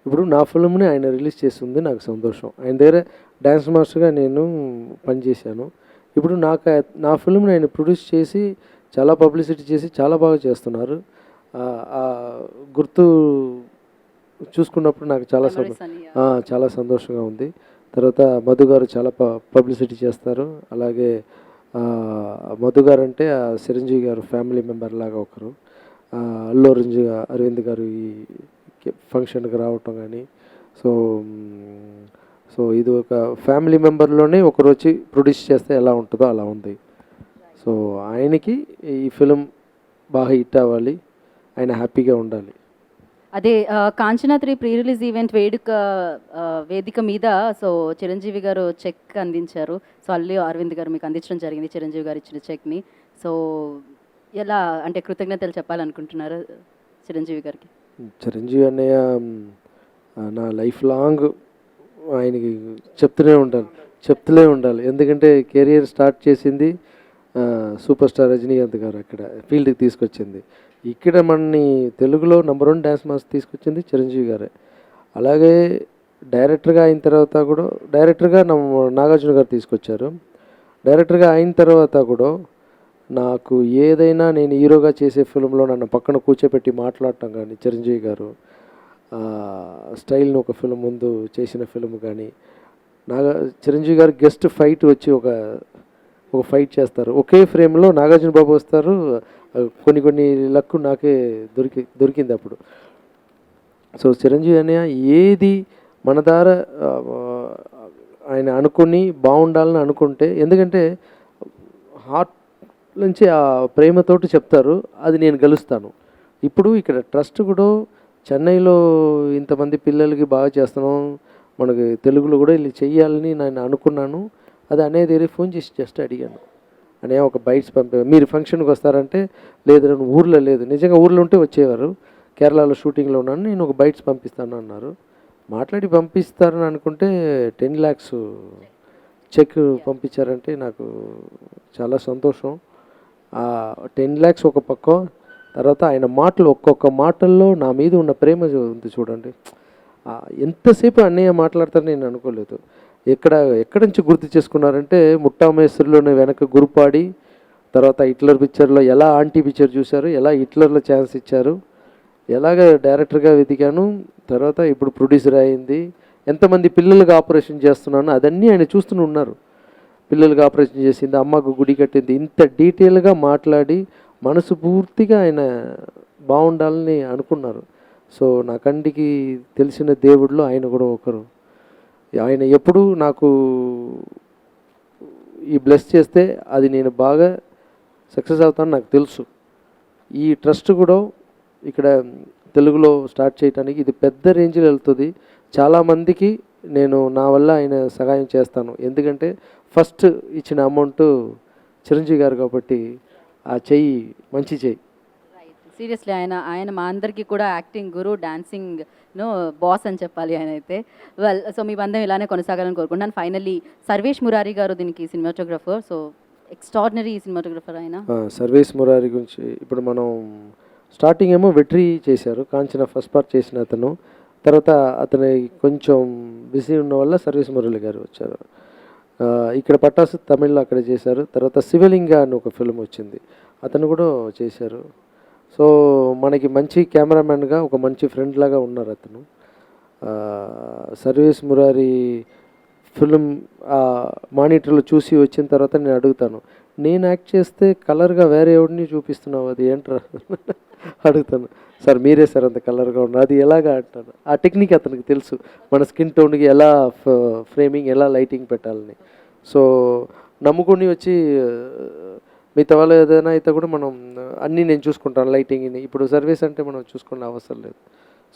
ఇప్పుడు నా ఫిల్మ్ని ఆయన రిలీజ్ చేస్తుంది, నాకు సంతోషం. ఆయన దగ్గర డ్యాన్స్ మాస్టర్గా నేను పనిచేశాను. ఇప్పుడు నా ఫిల్మ్ని ఆయన ప్రొడ్యూస్ చేసి చాలా పబ్లిసిటీ చేసి చాలా బాగా చేస్తున్నారు. గుర్తు చూసుకున్నప్పుడు నాకు చాలా సంతోషంగా ఉంది. తర్వాత మధు గారు చాలా పబ్లిసిటీ చేస్తారు. అలాగే మధు గారు అంటే చిరంజీవి గారు ఫ్యామిలీ మెంబర్ లాగా ఒకరు. అల్లు అరవింద్ గారు ఈ ఫంక్షన్కి రావటం కానీ, సో ఇది ఒక ఫ్యామిలీ మెంబర్లోనే ఒకరు వచ్చి ప్రొడ్యూస్ చేస్తే ఎలా ఉంటుందో అలా ఉంది. సో ఆయనకి ఈ ఫిలిం బాగా హిట్ అవ్వాలి, ఆయన హ్యాపీగా ఉండాలి. అదే కాంచనా 3 ప్రీ రిలీజ్ ఈవెంట్ వేదిక మీద సో చిరంజీవి గారు చెక్ అందించారు. సో అల్లు అరవింద్ గారు మీకు అందించడం జరిగింది చిరంజీవి గారు ఇచ్చిన చెక్ని. సో ఎలా అంటే కృతజ్ఞతలు చెప్పాలనుకుంటున్నారు చిరంజీవి గారికి? చిరంజీవి అన్నయ్య నా లైఫ్ లాంగ్ ఆయనకి చెప్తూనే ఉండాలి. ఎందుకంటే కెరియర్ స్టార్ట్ చేసింది సూపర్ స్టార్ రజనీకాంత్ గారు అక్కడ ఫీల్డ్కి తీసుకొచ్చింది. ఇక్కడ మనని తెలుగులో నంబర్ 1 డ్యాన్స్ మాస్టర్ తీసుకొచ్చింది చిరంజీవి గారే. అలాగే డైరెక్టర్గా అయిన తర్వాత కూడా డైరెక్టర్గా నాగార్జున గారు తీసుకొచ్చారు. డైరెక్టర్గా అయిన తర్వాత కూడా నాకు ఏదైనా నేను హీరోగా చేసే ఫిల్మ్లో నన్ను పక్కన కూర్చోపెట్టి మాట్లాడటం కానీ చిరంజీవి గారు స్టైల్ని ఒక ఫిల్మ్ ముందు చేసిన ఫిల్మ్ కానీ చిరంజీవి గారు గెస్ట్ ఫైట్ వచ్చి ఒక ఫైట్ చేస్తారు. ఒకే ఫ్రేమ్లో నాగార్జున బాబు వస్తారు. కొన్ని లక్కు నాకే దొరికింది అప్పుడు. సో చిరంజీవి అన్నయ్య ఏది మన ద్వారా ఆయన అనుకుని బాగుండాలని అనుకుంటే, ఎందుకంటే హార్ట్ నుంచి ఆ ప్రేమతోటి చెప్తారు, అది నేను గెలుస్తాను. ఇప్పుడు ఇక్కడ ట్రస్ట్ కూడా చెన్నైలో ఇంతమంది పిల్లలకి బాగా చేస్తున్నాం, మనకి తెలుగులో కూడా ఇలా చెయ్యాలని నేను అనుకున్నాను. అది అనేది ఫోన్ చేసి జస్ట్ అడిగాను, అనే ఒక బైట్స్ మీరు ఫంక్షన్కి వస్తారంటే లేదు నేను ఊర్లో లేదు, నిజంగా ఊర్లో ఉంటే వచ్చేవారు, కేరళలో షూటింగ్లో ఉన్నాను, నేను ఒక బైట్స్ పంపిస్తాను అన్నారు. మాట్లాడి పంపిస్తారని అనుకుంటే 10 lakhs చెక్ పంపించారంటే నాకు చాలా సంతోషం. 10 lakhs ఒక పక్క, తర్వాత ఆయన మాటలు ఒక్కొక్క మాటల్లో నా మీద ఉన్న ప్రేమ ఉంది చూడండి. ఎంతసేపు అన్నయ్య మాట్లాడతారని నేను అనుకోలేదు. ఎక్కడి నుంచి గుర్తు చేసుకున్నారంటే ముట్టామేశ్వరిలోనే వెనక గురుపాడి, తర్వాత హిట్లర్ పిక్చర్లో ఎలా ఆంటీ పిక్చర్ చూశారు, ఎలా హిట్లర్లో ఛాన్స్ ఇచ్చారు, ఎలాగ డైరెక్టర్గా వెతికాను, తర్వాత ఇప్పుడు ప్రొడ్యూసర్ అయింది, ఎంతమంది పిల్లలకు ఆపరేషన్ చేస్తున్నాను అదన్నీ ఆయన చూస్తూనే ఉన్నారు. పిల్లలకు ఆపరేషన్ చేసింది, అమ్మకు గుడి కట్టింది, ఇంత డీటెయిల్గా మాట్లాడి మనసు పూర్తిగా ఆయన బాగుండాలని అనుకున్నారు. సో నా కంటికి తెలిసిన దేవుడిలో ఆయన కూడా ఒకరు. ఆయన ఎప్పుడు నాకు ఈ బ్లెస్ చేస్తే అది నేను బాగా సక్సెస్ అవుతాను నాకు తెలుసు. ఈ ట్రస్ట్ కూడా ఇక్కడ తెలుగులో స్టార్ట్ చేయడానికి ఇది పెద్ద రేంజ్లో వెళ్తుంది. చాలామందికి నేను నా వల్ల ఆయన సహాయం చేస్తాను, ఎందుకంటే ఫస్ట్ ఇచ్చిన అమౌంట్ చిరంజీవి గారు కాబట్టి ఆ చెయ్యి మంచి చెయ్యి. సీరియస్లీ ఆయన మా అందరికీ కూడా యాక్టింగ్ గురు, డాన్సింగ్ బాస్ అని చెప్పాలి ఆయన అయితే. వెల్, సో మీ బంధం ఇలానే కొనసాగాలని కోరుకుంటున్నాను. ఫైనల్లీ సర్వేష్ మురారి గారు దీనికి సినిమాటోగ్రఫర్, సో ఎక్స్ట్రాడినరీ సినిమాటోగ్రఫర్ ఆయన. సర్వేష్ మురారి గురించి ఇప్పుడు మనం స్టార్టింగ్ ఏమో వెట్రీ చేశారు, కాంచన ఫస్ట్ పార్ట్ చేసిన అతను, తర్వాత అతని కొంచెం బిజీ ఉన్న వల్ల సర్వేష్ మురళి గారు వచ్చారు. ఇక్కడ పట్టాసు తమిళ్లో అక్కడ చేశారు. తర్వాత శివలింగ అని ఒక ఫిల్మ్ వచ్చింది, అతను కూడా చేశారు. సో మనకి మంచి కెమెరామెన్గా ఒక మంచి ఫ్రెండ్ లాగా ఉన్నారు అతను. సర్వేష్ మురారి ఫిల్మ్ మానిటర్లో చూసి వచ్చిన తర్వాత నేను అడుగుతాను, నేను యాక్ట్ చేస్తే కలర్గా వేరే ఎవరిని చూపిస్తున్నావు, అది ఏంట్రా అడుగుతాను. సార్ మీరే సార్ అంత కలర్గా ఉన్నారు, అది ఎలాగా అంటాను. ఆ టెక్నిక్ అతనికి తెలుసు, మన స్కిన్ టోన్కి ఎలా ఫ్రేమింగ్ ఎలా లైటింగ్ పెట్టాలని. సో నమ్ముకొని వచ్చి మిగతా వాళ్ళు ఏదైనా అయితే కూడా మనం అన్నీ నేను చూసుకుంటాను లైటింగ్ని. ఇప్పుడు సర్వీస్ అంటే మనం చూసుకునే అవసరం లేదు.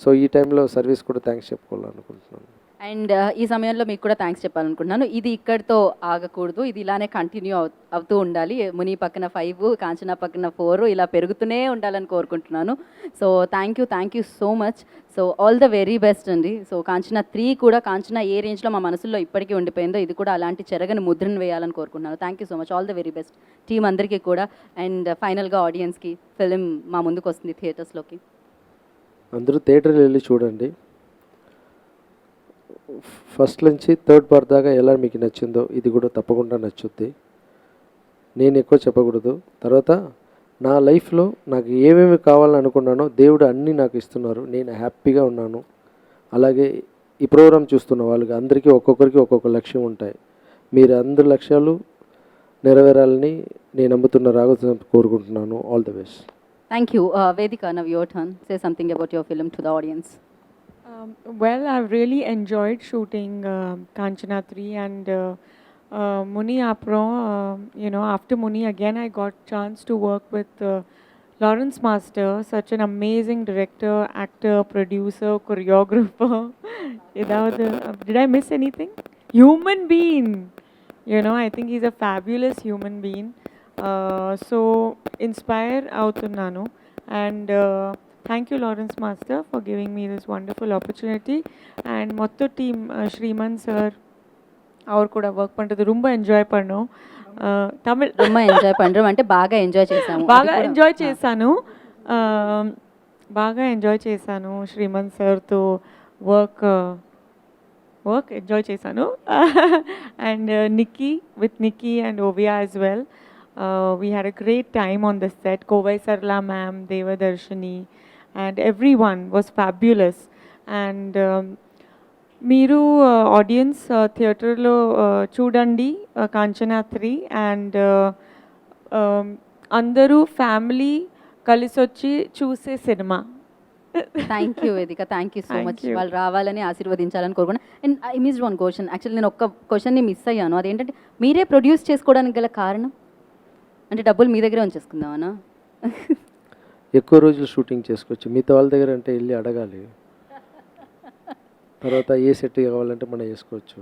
సో ఈ టైంలో సర్వీస్ కూడా థ్యాంక్స్ చెప్పుకోవాలనుకుంటున్నాను. అండ్ ఈ సమయంలో మీకు కూడా థ్యాంక్స్ చెప్పాలనుకుంటున్నాను. ఇది ఇక్కడితో ఆగకూడదు, ఇది ఇలానే కంటిన్యూ అవుతూ ఉండాలి. ముని పక్కన 5, కాంచనా పక్కన 4 ఇలా పెరుగుతూనే ఉండాలని కోరుకుంటున్నాను. So thank you so much. So all the very best అండి. సో కాంచనా 3 కూడా, కాంచనా ఏ రేంజ్లో మా మనసుల్లో ఇప్పటికీ ఉండిపోయిందో ఇది కూడా అలాంటి చెరగని ముద్రను వేయాలని కోరుకుంటున్నాను. Thank you so much, all the very best team అందరికీ కూడా. అండ్ ఫైనల్గా ఆడియన్స్కి ఫిలిం మా ముందుకు వస్తుంది థియేటర్స్లోకి, అందరూ థియేటర్కి వెళ్ళి చూడండి. ఫస్ట్ నుంచి థర్డ్ పార్ట్ దాకా ఎలా మీకు నచ్చిందో ఇది కూడా తప్పకుండా నచ్చుద్ది. నేను ఎక్కువ చెప్పకూడదు. తర్వాత నా లైఫ్లో నాకు ఏమేమి కావాలని అనుకున్నానో దేవుడు అన్నీ నాకు ఇస్తున్నారు, నేను హ్యాపీగా ఉన్నాను. అలాగే ఈ ప్రోగ్రాం చూస్తున్న వాళ్ళకి అందరికీ ఒక్కొక్కరికి ఒక్కొక్క లక్ష్యం ఉంటాయి. మీరు అందరి లక్ష్యాలు నెరవేరాలని నేను నమ్ముతున్న రాఘవ కోరుకుంటున్నాను. All the best. Thank you. Vedika, now your turn. Say something about your film to the audience. Well, I've really enjoyed shooting Kanchana 3 and Muni Apro. After Muni again I got chance to work with Lawrence Master, such an amazing director, actor, producer, choreographer. Did I miss anything? Human being. You know, I think he's a fabulous human being. So inspire అవుతున్నాను. And thank you Lawrence Master for giving me this wonderful opportunity. And மொத்த டீம் ஸ்ரீமன் சார் அவர் கூட ஒர்க் பண்ணுறது ரொம்ப என்ஜாய் பண்ணோம். தமிழ் ரொம்ப ఎంజాయ్ పண்றோం అంటే బాగా ఎంజాయ్ చేసాము. బాగా ఎంజాయ్ చేశాను. బాగా ఎంజాయ్ చేశాను శ్రీమన్ సార్తో వర్క్ ఎంజాయ్ చేశాను. And Nikki and Ovia as well. We had a great time on the set. Kovai Sarla ma'am, Devadarshini, and everyone was fabulous. And మీరు ఆడియన్స్ థియేటర్లో చూడండి కాంచనా 3 అండ్ అందరూ ఫ్యామిలీ కలిసి వచ్చి చూసే సినిమా. థ్యాంక్ యూ వేదిక, thank you so Thank much. you. వాళ్ళు రావాలని ఆశీర్వదించాలని కోరుకున్నా. And I missed one question. Actually నేను ఒక్క క్వశ్చన్ని మిస్ అయ్యాను. అదేంటంటే మీరే ప్రొడ్యూస్ చేసుకోవడానికి గల కారణం అంటే డబ్బులు మీ దగ్గరే ఉంచేసుకుందామనా? ఎక్కువ రోజులు షూటింగ్ చేసుకోవచ్చు. మిగతా వాళ్ళ దగ్గర అంటే వెళ్ళి అడగాలి. తర్వాత ఏ సెట్ కావాలంటే మనం వేసుకోవచ్చు.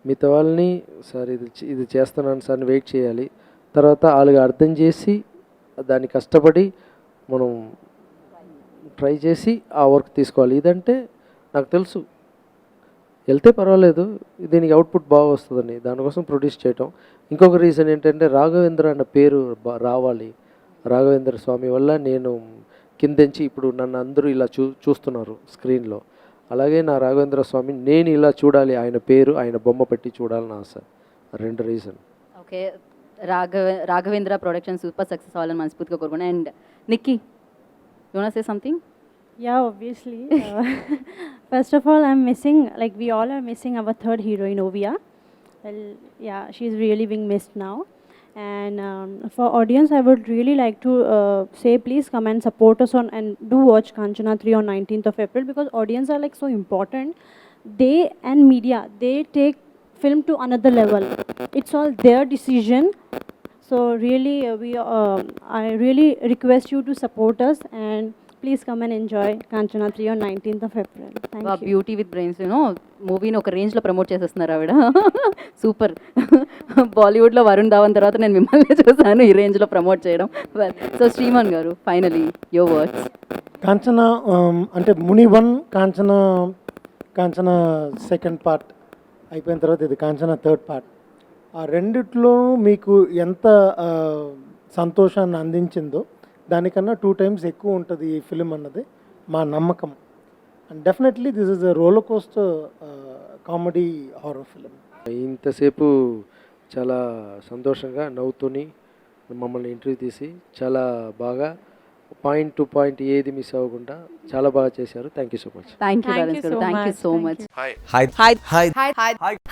మిగతా వాళ్ళని సార్ ఇది చేస్తున్నాను సార్ అని వెయిట్ చేయాలి. తర్వాత వాళ్ళకి అర్థం చేసి దాన్ని కష్టపడి మనం ట్రై చేసి ఆ వర్క్ తీసుకోవాలి. ఇదంటే నాకు తెలుసు వెళ్తే పర్వాలేదు, దీనికి అవుట్పుట్ బాగా వస్తుందని దానికోసం ప్రొడ్యూస్ చేయటం. ఇంకొక రీజన్ ఏంటంటే రాఘవేంద్ర అన్న పేరు రావాలి. రాఘవేంద్ర స్వామి వల్ల నేను కిందంచి ఇప్పుడు నన్ను అందరూ ఇలా చూస్తున్నారు స్క్రీన్లో. అలాగే నా రాఘవేంద్ర స్వామి నేను ఇలా చూడాలి, ఆయన పేరు ఆయన బొమ్మ పెట్టి చూడాలని ఆశ. 2 reason. Okay, Raghavendra production super success అవ్వాలని మనస్ఫూర్తిగా కోరుకున్నా. And Nikki, you want to say something? Yeah, obviously. First of all, I'm missing, like we all are missing our third heroine, Ovia. Well, yeah, she's really being missed now. And for audience, I would really like to say, please come and support us on and do watch Kanchana 3 on 19th of April, because audience are like so important. They and media, they take film to another level. It's all their decision. So really, I really request you to support us and please come and enjoy Kanchana 3 on 19th of April. Thank you. Beauty with brains మూవీని ఒక రేంజ్లో ప్రమోట్ చేసేస్తున్నారు ఆవిడ. సూపర్. బాలీవుడ్లో వరుణ్ ధావన్ తర్వాత నేను మిమ్మల్ని చూసాను ఈ రేంజ్లో ప్రమోట్ చేయడం. సో శ్రీమాన్ గారు, ఫైనలీ యువర్ వర్డ్స్. కాంచన అంటే ముని 1, కాంచన సెకండ్ పార్ట్ అయిపోయిన తర్వాత ఇది కాంచన థర్డ్ పార్ట్. ఆ రెండిట్లో మీకు ఎంత సంతోషాన్ని అందించిందో దానికన్నా 2 times ఎక్కువ ఉంటుంది ఈ ఫిలిం అన్నది మా నమ్మకం. And definitely this is a roller coaster comedy horror film. ఇంతసేపు చాలా సంతోషంగా నవ్వుతూని మమ్మల్ని ఇంటర్వ్యూ తీసి చాలా బాగా పాయింట్ టు పాయింట్ ఏది మిస్ అవ్వకుండా చాలా బాగా చేశారు. Thank you so much. Thank you Thank Lawrence you గారు, so thank you much. So Thank much.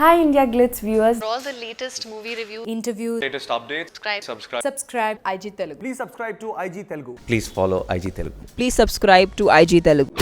Hi India Glitz viewers. For all the latest movie reviews, Interviews. latest updates, Subscribe IG Telugu. Please subscribe to IG Telugu. Please follow IG Telugu. Please subscribe to IG Telugu.